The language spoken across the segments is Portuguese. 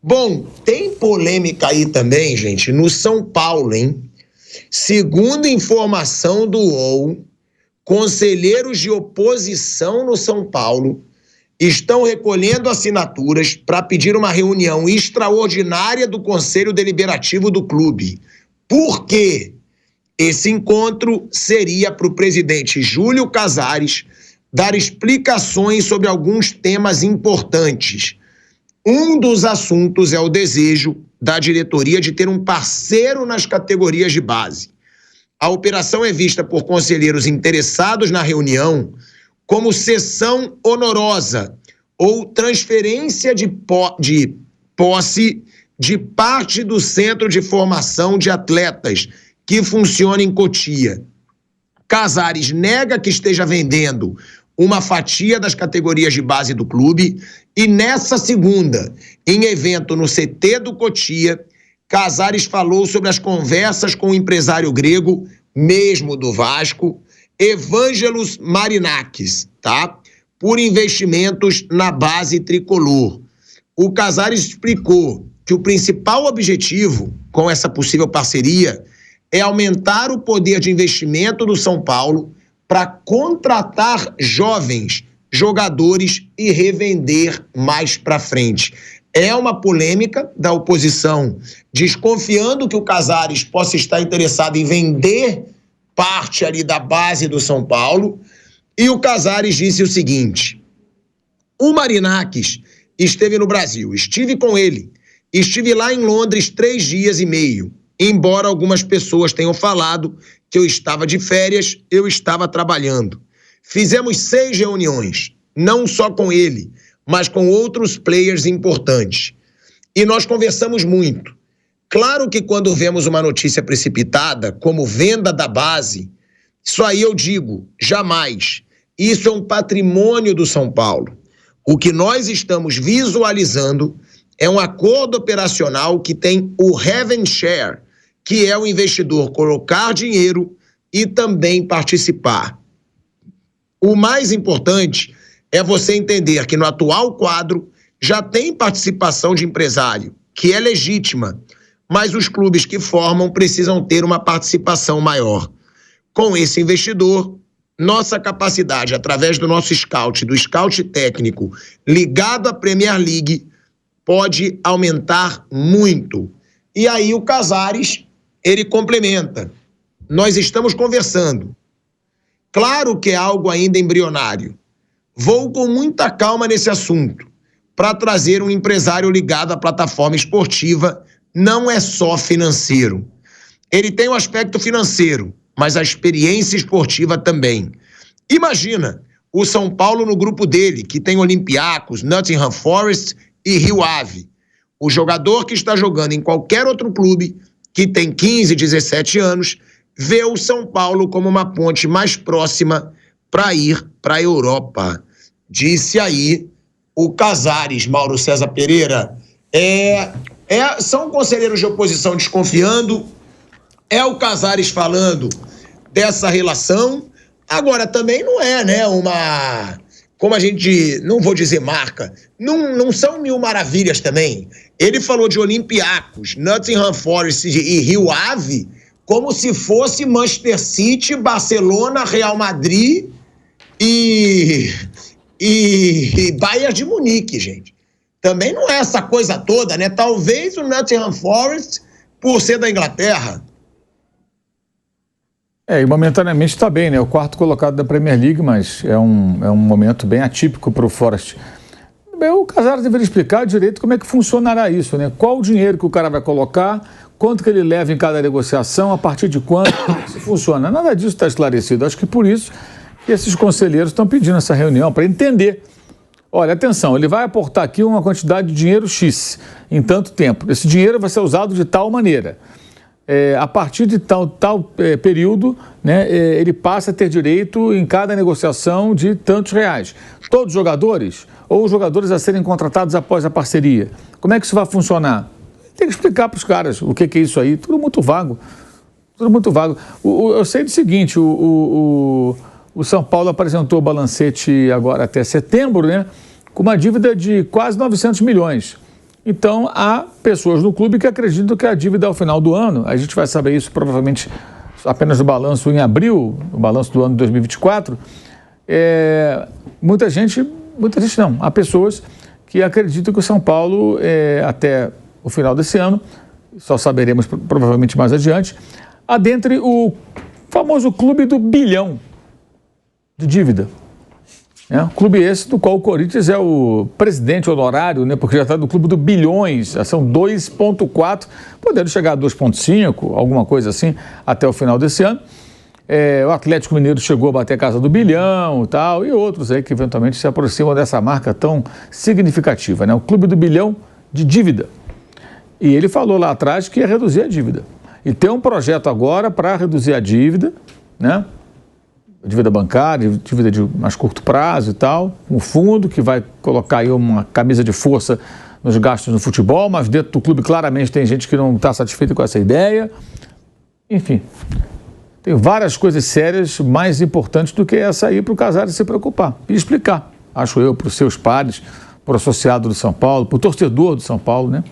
Bom, tem polêmica aí também, gente, no São Paulo, hein? Segundo informação do UOL, conselheiros de oposição no São Paulo estão recolhendo assinaturas para pedir uma reunião extraordinária do Conselho Deliberativo do clube. Por quê? Esse encontro seria para o presidente Júlio Casares dar explicações sobre alguns temas importantes. Um dos assuntos é o desejo da diretoria de ter um parceiro nas categorias de base. A operação é vista por conselheiros interessados na reunião como cessão honorosa ou transferência de posse de parte do Centro de Formação de Atletas, que funciona em Cotia. Casares nega que esteja vendendo uma fatia das categorias de base do clube e nessa segunda, em evento no CT do Cotia, Casares falou sobre as conversas com o empresário grego, mesmo do Vasco, Evangelos Marinakis, tá? Por investimentos na base tricolor. O Casares explicou que o principal objetivo com essa possível parceria é aumentar o poder de investimento do São Paulo para contratar jovens jogadores e revender mais para frente. É uma polêmica da oposição, desconfiando que o Casares possa estar interessado em vender parte ali da base do São Paulo. E o Casares disse o seguinte: o Marinakis esteve no Brasil, estive com ele, estive lá em Londres 3 dias e meio. Embora algumas pessoas tenham falado que eu estava de férias, eu estava trabalhando. Fizemos 6 reuniões, não só com ele, mas com outros players importantes. E nós conversamos muito. Claro que quando vemos uma notícia precipitada, como venda da base, isso aí eu digo, jamais. Isso é um patrimônio do São Paulo. O que nós estamos visualizando é um acordo operacional que tem o Revenue Share, que é o investidor colocar dinheiro e também participar. O mais importante é você entender que no atual quadro já tem participação de empresário, que é legítima, mas os clubes que formam precisam ter uma participação maior. Com esse investidor, nossa capacidade, através do nosso scout, do scout técnico ligado à Premier League, pode aumentar muito. E aí o Casares, ele complementa. Nós estamos conversando. Claro que é algo ainda embrionário. Vou com muita calma nesse assunto, para trazer um empresário ligado à plataforma esportiva. Não é só financeiro. Ele tem um aspecto financeiro, mas a experiência esportiva também. Imagina o São Paulo no grupo dele, que tem Olympiacos, Nottingham Forest e Rio Ave. O jogador que está jogando em qualquer outro clube, que tem 15, 17 anos, vê o São Paulo como uma ponte mais próxima para ir para a Europa. Disse aí o Casares, Mauro César Pereira. São conselheiros de oposição desconfiando, é o Casares falando dessa relação. Agora, também não é, né, como a gente, não vou dizer marca, não são mil maravilhas também. Ele falou de Olympiacos, Nottingham Forest e Rio Ave, como se fosse Manchester City, Barcelona, Real Madrid e Bayern de Munique, gente. Também não é essa coisa toda, né? Talvez o Nottingham Forest, por ser da Inglaterra. E momentaneamente está bem, né? O 4º colocado da Premier League, mas é um momento bem atípico para o Forest. Bem, o Casares deveria explicar direito como é que funcionará isso, né? Qual o dinheiro que o cara vai colocar, quanto que ele leva em cada negociação, a partir de quanto se funciona. Nada disso está esclarecido. Acho que por isso que esses conselheiros estão pedindo essa reunião, para entender. Olha, atenção, ele vai aportar aqui uma quantidade de dinheiro X em tanto tempo. Esse dinheiro vai ser usado de tal maneira. A partir de tal período, né, ele passa a ter direito em cada negociação de tantos reais. Todos os jogadores ou os jogadores a serem contratados após a parceria? Como é que isso vai funcionar? Tem que explicar para os caras o que é isso aí. Tudo muito vago. Tudo muito vago. Eu sei do seguinte, o São Paulo apresentou o balancete agora até setembro, né, com uma dívida de quase 900 milhões. Então, há pessoas no clube que acreditam que a dívida ao final do ano, a gente vai saber isso provavelmente apenas no balanço em abril, no balanço do ano de 2024, muita gente não, há pessoas que acreditam que o São Paulo, até o final desse ano, só saberemos provavelmente mais adiante, adentre o famoso clube do bilhão de dívida. Clube esse do qual o Corinthians é o presidente honorário, né, porque já está no clube do bilhões, já são 2,4, podendo chegar a 2,5, alguma coisa assim, até o final desse ano. O Atlético Mineiro chegou a bater a casa do bilhão e tal, e outros aí que eventualmente se aproximam dessa marca tão significativa, né? O clube do bilhão de dívida. E ele falou lá atrás que ia reduzir a dívida. E tem um projeto agora para reduzir a dívida, né? Dívida bancária, dívida de mais curto prazo e tal, um fundo que vai colocar aí uma camisa de força nos gastos no futebol, mas dentro do clube claramente tem gente que não está satisfeita com essa ideia. Enfim, tem várias coisas sérias mais importantes do que essa aí para o Casares se preocupar e explicar, acho eu, para os seus pares, para o associado do São Paulo, para o torcedor do São Paulo, né?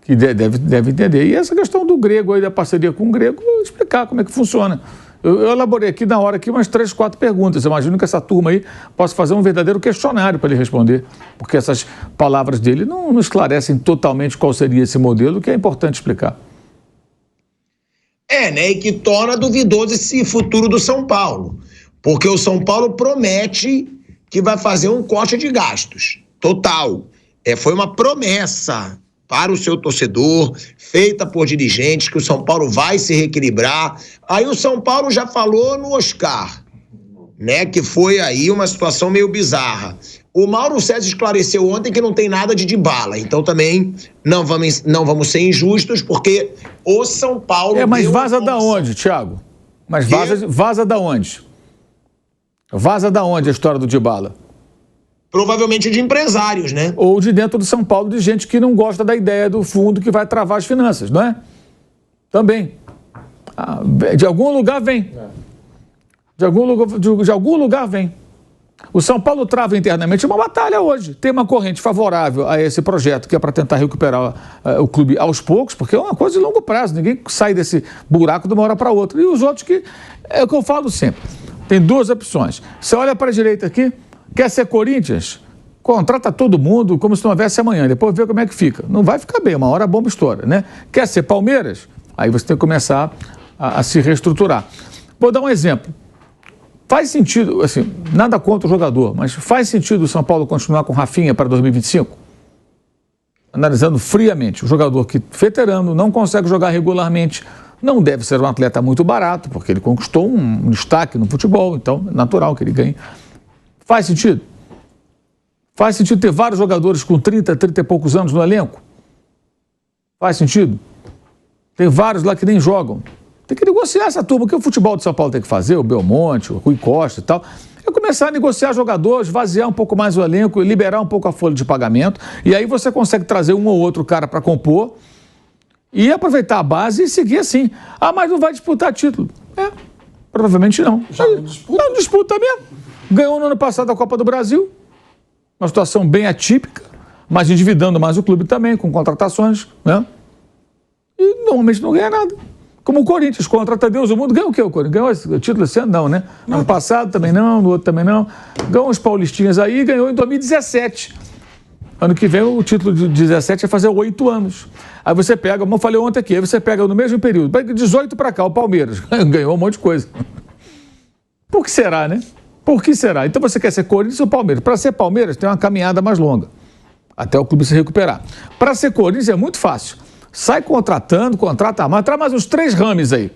Que deve entender. E essa questão do grego aí, da parceria com o grego, explicar como é que funciona. Eu elaborei aqui na hora umas 3, 4 perguntas. Eu imagino que essa turma aí possa fazer um verdadeiro questionário para ele responder, porque essas palavras dele não esclarecem totalmente qual seria esse modelo, que é importante explicar. Né? E que torna duvidoso esse futuro do São Paulo, porque o São Paulo promete que vai fazer um corte de gastos total. Foi uma promessa para o seu torcedor, feita por dirigentes, que o São Paulo vai se reequilibrar. Aí o São Paulo já falou no Oscar, né, que foi aí uma situação meio bizarra. O Mauro César esclareceu ontem que não tem nada de Dybala, então também não vamos ser injustos, porque o São Paulo... Mas vaza da onde, Thiago? Mas vaza da onde? Vaza da onde a história do Dybala? Provavelmente de empresários, né? Ou de dentro do São Paulo, de gente que não gosta da ideia do fundo que vai travar as finanças, não é? Também. De algum lugar vem. De algum lugar vem. O São Paulo trava internamente uma batalha hoje. Tem uma corrente favorável a esse projeto, que é para tentar recuperar o clube aos poucos, porque é uma coisa de longo prazo. Ninguém sai desse buraco de uma hora para outra. E os outros que... É o que eu falo sempre. Tem duas opções. Você olha para a direita aqui, quer ser Corinthians? Contrata todo mundo como se não houvesse amanhã. Depois vê como é que fica. Não vai ficar bem, uma hora a bomba estoura, né? Quer ser Palmeiras? Aí você tem que começar a se reestruturar. Vou dar um exemplo. Faz sentido, assim, nada contra o jogador, mas faz sentido o São Paulo continuar com Rafinha para 2025? Analisando friamente, o jogador que veterano, não consegue jogar regularmente, não deve ser um atleta muito barato, porque ele conquistou um destaque no futebol, então é natural que ele ganhe. Faz sentido? Faz sentido ter vários jogadores com 30 e poucos anos no elenco? Faz sentido? Tem vários lá que nem jogam. Tem que negociar essa turma. O que o futebol de São Paulo tem que fazer, o Belmonte, o Rui Costa e tal, é começar a negociar jogadores, esvaziar um pouco mais o elenco, liberar um pouco a folha de pagamento, e aí você consegue trazer um ou outro cara para compor e aproveitar a base e seguir assim. Mas não vai disputar título. Provavelmente não. Já não disputa. Não disputa mesmo. Ganhou no ano passado a Copa do Brasil, uma situação bem atípica, mas endividando mais o clube também, com contratações, né? E normalmente não ganha nada. Como o Corinthians, contrata Deus o mundo, ganhou o quê o Corinthians? Ganhou esse título esse ano? Não, né? Ano passado também não, no outro também não. Ganhou uns paulistinhas aí e ganhou em 2017. Ano que vem o título de 17 vai fazer 8 anos. Aí você pega, como eu falei ontem aqui, aí você pega no mesmo período, 18 para cá, o Palmeiras, ganhou um monte de coisa. Por que será, né? Por que será? Então você quer ser Corinthians ou Palmeiras? Para ser Palmeiras tem uma caminhada mais longa, até o clube se recuperar. Para ser Corinthians é muito fácil. Sai contratando, contrata mais, traz mais uns 3 rames aí.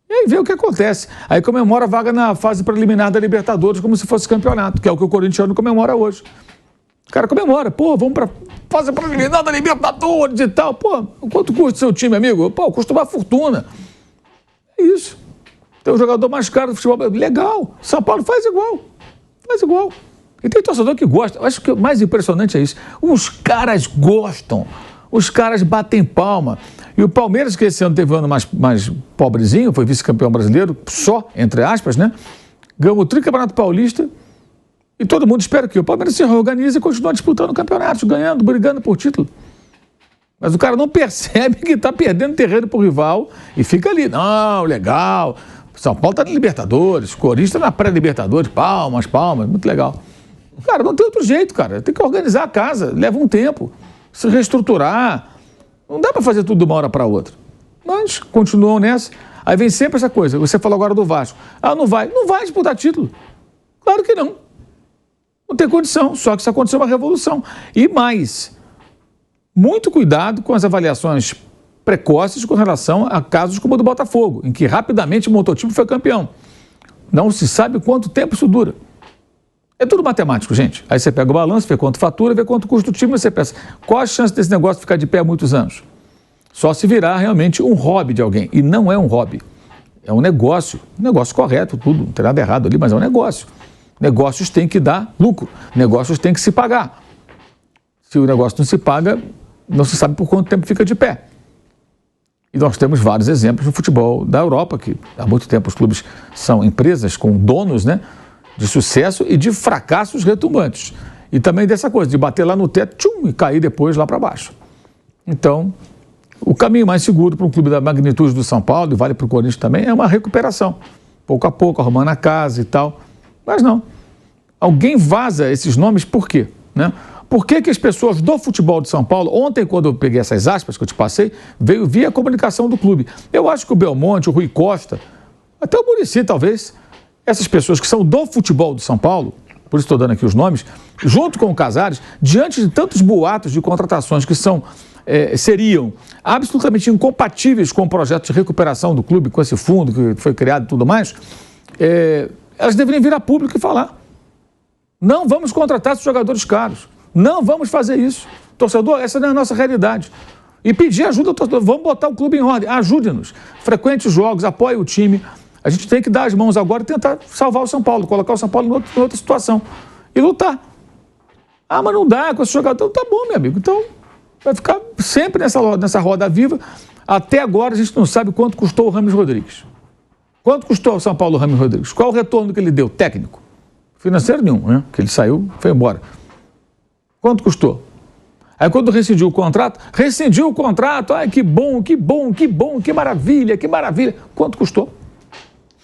E aí vê o que acontece. Aí comemora a vaga na fase preliminar da Libertadores como se fosse campeonato, que é o que o corintiano comemora hoje. O cara comemora, vamos para fase preliminar da Libertadores e tal. Quanto custa seu time, amigo? Custa uma fortuna. É isso. Tem um jogador mais caro do futebol. Legal. São Paulo faz igual. Faz igual. E tem torcedor que gosta. Eu acho que o mais impressionante é isso. Os caras gostam. Os caras batem palma. E o Palmeiras, que esse ano teve um ano mais pobrezinho, foi vice-campeão brasileiro, só, entre aspas, né? Ganhou o tricampeonato paulista E todo mundo espera que o Palmeiras se reorganize e continue disputando campeonatos, ganhando, brigando por título. Mas o cara não percebe que está perdendo terreno para o rival e fica ali. Não, legal. São Paulo está na Libertadores, Corinthians está na pré-Libertadores, palmas, muito legal. Cara, não tem outro jeito, cara. Tem que organizar a casa, leva um tempo, se reestruturar. Não dá para fazer tudo de uma hora para outra. Mas continuam nessa. Aí vem sempre essa coisa. Você falou agora do Vasco. Ah, não vai disputar título. Claro que não. Não tem condição, só que isso aconteceu uma revolução. E mais, muito cuidado com as avaliações precoces com relação a casos como o do Botafogo, em que rapidamente o mototipo foi campeão. Não se sabe quanto tempo isso dura. É tudo matemático, gente. Aí você pega o balanço, vê quanto fatura, vê quanto custa o time, e você pensa, qual a chance desse negócio ficar de pé há muitos anos? Só se virar realmente um hobby de alguém. E não é um hobby. É um negócio correto, tudo, não tem nada errado ali, mas é um negócio. Negócios têm que dar lucro, negócios têm que se pagar. Se o negócio não se paga, não se sabe por quanto tempo fica de pé. E nós temos vários exemplos no futebol da Europa, que há muito tempo os clubes são empresas com donos, né, de sucesso e de fracassos retumbantes. E também dessa coisa, de bater lá no teto e cair depois lá para baixo. Então, o caminho mais seguro para um clube da magnitude do São Paulo, e vale para o Corinthians também, é uma recuperação. Pouco a pouco, arrumando a casa e tal. Mas não. Alguém vaza esses nomes por quê? Né? Por que as pessoas do futebol de São Paulo, ontem quando eu peguei essas aspas que eu te passei, veio via a comunicação do clube. Eu acho que o Belmonte, o Rui Costa, até o Muricy talvez, essas pessoas que são do futebol de São Paulo, por isso estou dando aqui os nomes, junto com o Casares, diante de tantos boatos de contratações que seriam absolutamente incompatíveis com o projeto de recuperação do clube, com esse fundo que foi criado e tudo mais, elas deveriam vir a público e falar. Não vamos contratar esses jogadores caros. Não vamos fazer isso. Torcedor, essa não é a nossa realidade. E pedir ajuda ao torcedor. Vamos botar o clube em ordem. Ajude-nos. Frequente os jogos, apoie o time. A gente tem que dar as mãos agora e tentar salvar o São Paulo, colocar o São Paulo em outra situação. E lutar. Ah, mas não dá com esse jogador. Tá bom, meu amigo. Então, vai ficar sempre nessa roda viva. Até agora, a gente não sabe quanto custou o Rames Rodrigues. Quanto custou ao São Paulo o Rames Rodrigues? Qual o retorno que ele deu? Técnico. Financeiro nenhum, né? Que ele saiu, foi embora. Quanto custou? Aí quando rescindiu o contrato, ai, que bom, que maravilha. Quanto custou?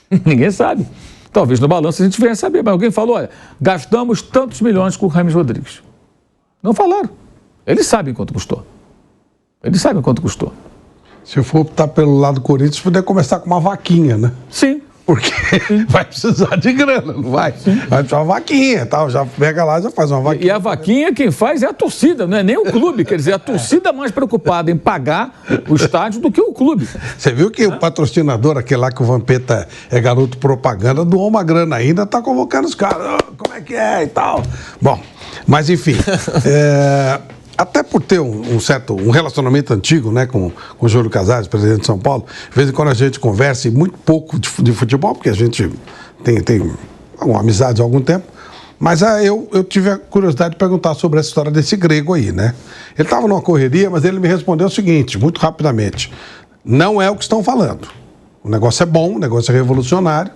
Ninguém sabe. Talvez no balanço a gente venha saber, mas alguém falou, olha, gastamos tantos milhões com o Rames Rodrigues. Não falaram. Eles sabem quanto custou. Se eu for optar pelo lado do Corinthians, poder começar com uma vaquinha, né? Sim. Porque vai precisar de grana, não vai? Sim. Vai precisar uma vaquinha, tal. Já pega lá, já faz uma vaquinha. E a vaquinha quem faz é a torcida, não é nem o clube. Quer dizer, a torcida mais preocupada em pagar o estádio do que o clube. Você viu que o patrocinador, aquele lá que o Vampeta é garoto propaganda, doou uma grana ainda, tá convocando os caras. Oh, como é que é e tal. Bom, mas enfim... Até por ter um relacionamento antigo, né, com o Júlio Casares, presidente de São Paulo, de vez em quando a gente conversa, e muito pouco de futebol, porque a gente tem uma amizade há algum tempo, mas eu tive a curiosidade de perguntar sobre essa história desse grego aí, né? Ele estava numa correria, mas ele me respondeu o seguinte, muito rapidamente, não é o que estão falando. O negócio é bom, o negócio é revolucionário,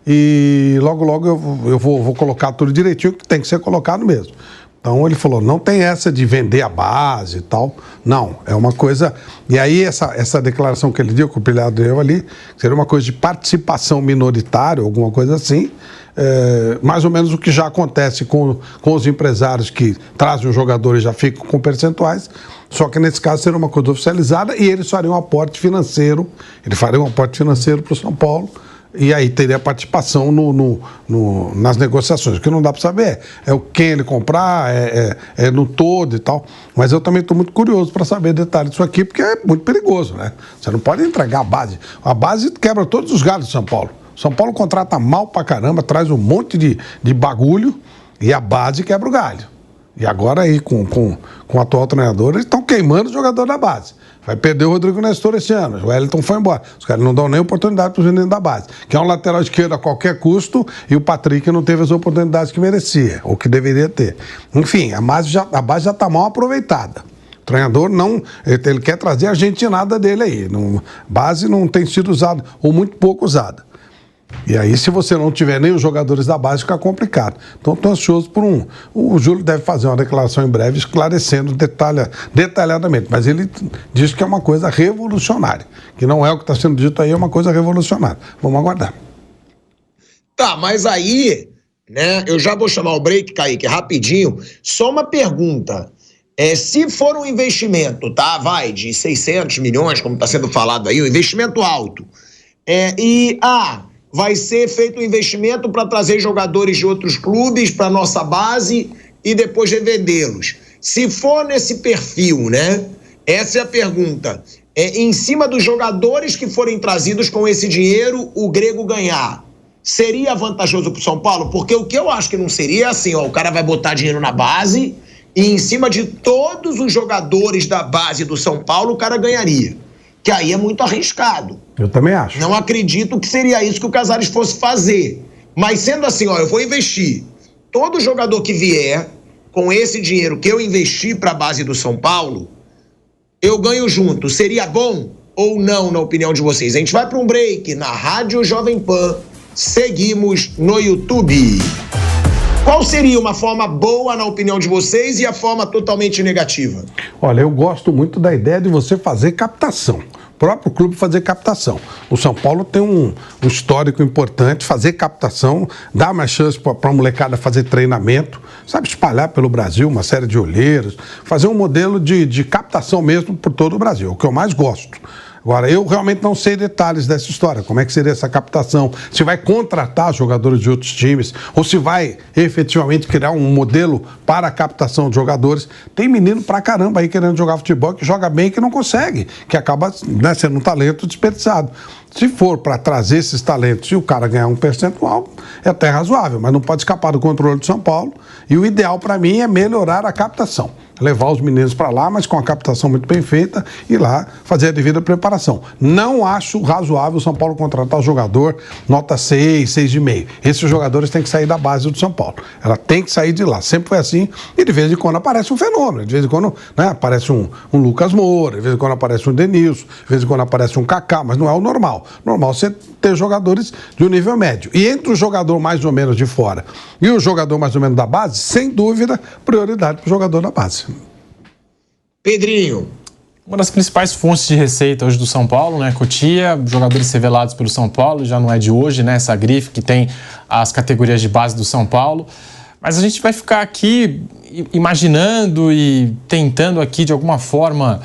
e logo eu vou colocar tudo direitinho, que tem que ser colocado mesmo. Então ele falou, não tem essa de vender a base e tal, não, é uma coisa... E aí essa declaração que ele deu, que o Pilhado deu ali, seria uma coisa de participação minoritária, alguma coisa assim, mais ou menos o que já acontece com os empresários que trazem o jogador e já ficam com percentuais, só que nesse caso seria uma coisa oficializada e eles fariam um aporte financeiro, para o São Paulo, e aí teria participação nas negociações. O que não dá para saber é quem ele comprar, é no todo e tal. Mas eu também estou muito curioso para saber detalhes disso aqui, porque é muito perigoso, né? Você não pode entregar a base. A base quebra todos os galhos de São Paulo. São Paulo contrata mal pra caramba, traz um monte de bagulho e a base quebra o galho. E agora aí, com o atual treinador, eles estão queimando o jogador da base. Vai perder o Rodrigo Nestor esse ano. O Wellington foi embora. Os caras não dão nem oportunidade para os meninos da base. Que é um lateral esquerdo a qualquer custo e o Patrick não teve as oportunidades que merecia, ou que deveria ter. Enfim, a base já está mal aproveitada. O treinador não... Ele quer trazer a argentinada dele aí. A base não tem sido usada, ou muito pouco usada. E aí, se você não tiver nem os jogadores da base, fica complicado. Então, estou ansioso por um. O Júlio deve fazer uma declaração em breve esclarecendo detalhadamente. Mas ele diz que é uma coisa revolucionária. Que não é o que está sendo dito aí, é uma coisa revolucionária. Vamos aguardar. Tá, mas aí, né, eu já vou chamar o break, Kaique, rapidinho. Só uma pergunta. Se for um investimento, tá, de 600 milhões, como está sendo falado aí, um investimento alto, vai ser feito um investimento para trazer jogadores de outros clubes para nossa base e depois revendê-los. Se for nesse perfil, né, essa é a pergunta. Em cima dos jogadores que forem trazidos com esse dinheiro, o Grego ganhar. Seria vantajoso para o São Paulo? Porque o que eu acho que não seria é assim, o cara vai botar dinheiro na base e em cima de todos os jogadores da base do São Paulo o cara ganharia. Que aí é muito arriscado. Eu também acho. Não acredito que seria isso que o Casares fosse fazer. Mas sendo assim, eu vou investir. Todo jogador que vier com esse dinheiro que eu investi para a base do São Paulo, eu ganho junto. Seria bom ou não, na opinião de vocês? A gente vai para um break na Rádio Jovem Pan. Seguimos no YouTube. Qual seria uma forma boa, na opinião de vocês, e a forma totalmente negativa? Olha, eu gosto muito da ideia de você fazer captação. O próprio clube fazer captação. O São Paulo tem um histórico importante, fazer captação, dar mais chance para a molecada fazer treinamento, sabe, espalhar pelo Brasil uma série de olheiros, fazer um modelo de captação mesmo por todo o Brasil, o que eu mais gosto. Agora, eu realmente não sei detalhes dessa história, como é que seria essa captação, se vai contratar jogadores de outros times, ou se vai efetivamente criar um modelo para a captação de jogadores. Tem menino pra caramba aí querendo jogar futebol, que joga bem e que não consegue, que acaba, né, sendo um talento desperdiçado. Se for para trazer esses talentos e o cara ganhar um percentual, é até razoável, mas não pode escapar do controle do São Paulo. E o ideal para mim é melhorar a captação. Levar os meninos para lá, mas com a captação muito bem feita e lá fazer a devida preparação. Não acho razoável o São Paulo contratar o jogador nota 6, 6,5. Esses jogadores têm que sair da base do São Paulo. Ela tem que sair de lá. Sempre foi assim e de vez em quando aparece um fenômeno. De vez em quando, né, aparece um Lucas Moura, de vez em quando aparece um Denilson, de vez em quando aparece um Kaká, mas não é o normal. Normal você ter jogadores de um nível médio. E entre o jogador mais ou menos de fora e o jogador mais ou menos da base, sem dúvida, prioridade para o jogador da base. Pedrinho. Uma das principais fontes de receita hoje do São Paulo, né? Cotia, jogadores revelados pelo São Paulo, já não é de hoje, né? Essa grife que tem as categorias de base do São Paulo. Mas a gente vai ficar aqui imaginando e tentando aqui de alguma forma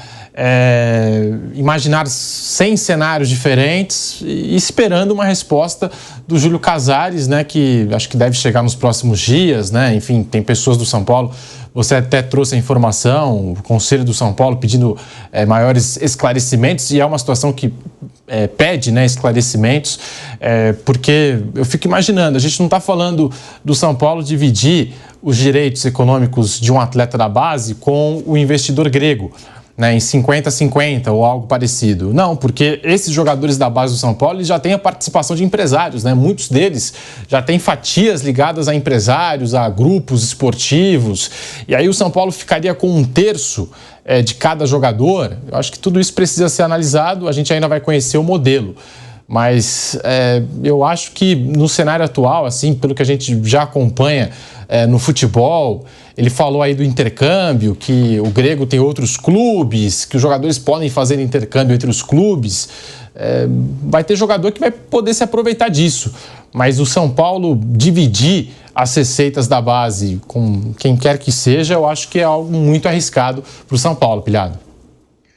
imaginar 100 cenários diferentes e esperando uma resposta do Júlio Casares, né? Que acho que deve chegar nos próximos dias, né? Enfim, tem pessoas do São Paulo. Você até trouxe a informação, o Conselho do São Paulo pedindo maiores esclarecimentos, e é uma situação que pede, né, esclarecimentos, porque eu fico imaginando, a gente não está falando do São Paulo dividir os direitos econômicos de um atleta da base com o investidor grego, né, em 50-50 ou algo parecido. Não, porque esses jogadores da base do São Paulo eles já têm a participação de empresários, né? Muitos deles já têm fatias ligadas a empresários, a grupos esportivos. E aí o São Paulo ficaria com 1/3 de cada jogador. Eu acho que tudo isso precisa ser analisado, a gente ainda vai conhecer o modelo. Mas eu acho que no cenário atual, assim, pelo que a gente já acompanha no futebol, ele falou aí do intercâmbio, que o Grego tem outros clubes, que os jogadores podem fazer intercâmbio entre os clubes. Vai ter jogador que vai poder se aproveitar disso. Mas o São Paulo dividir as receitas da base com quem quer que seja, eu acho que é algo muito arriscado para o São Paulo, Pilhado.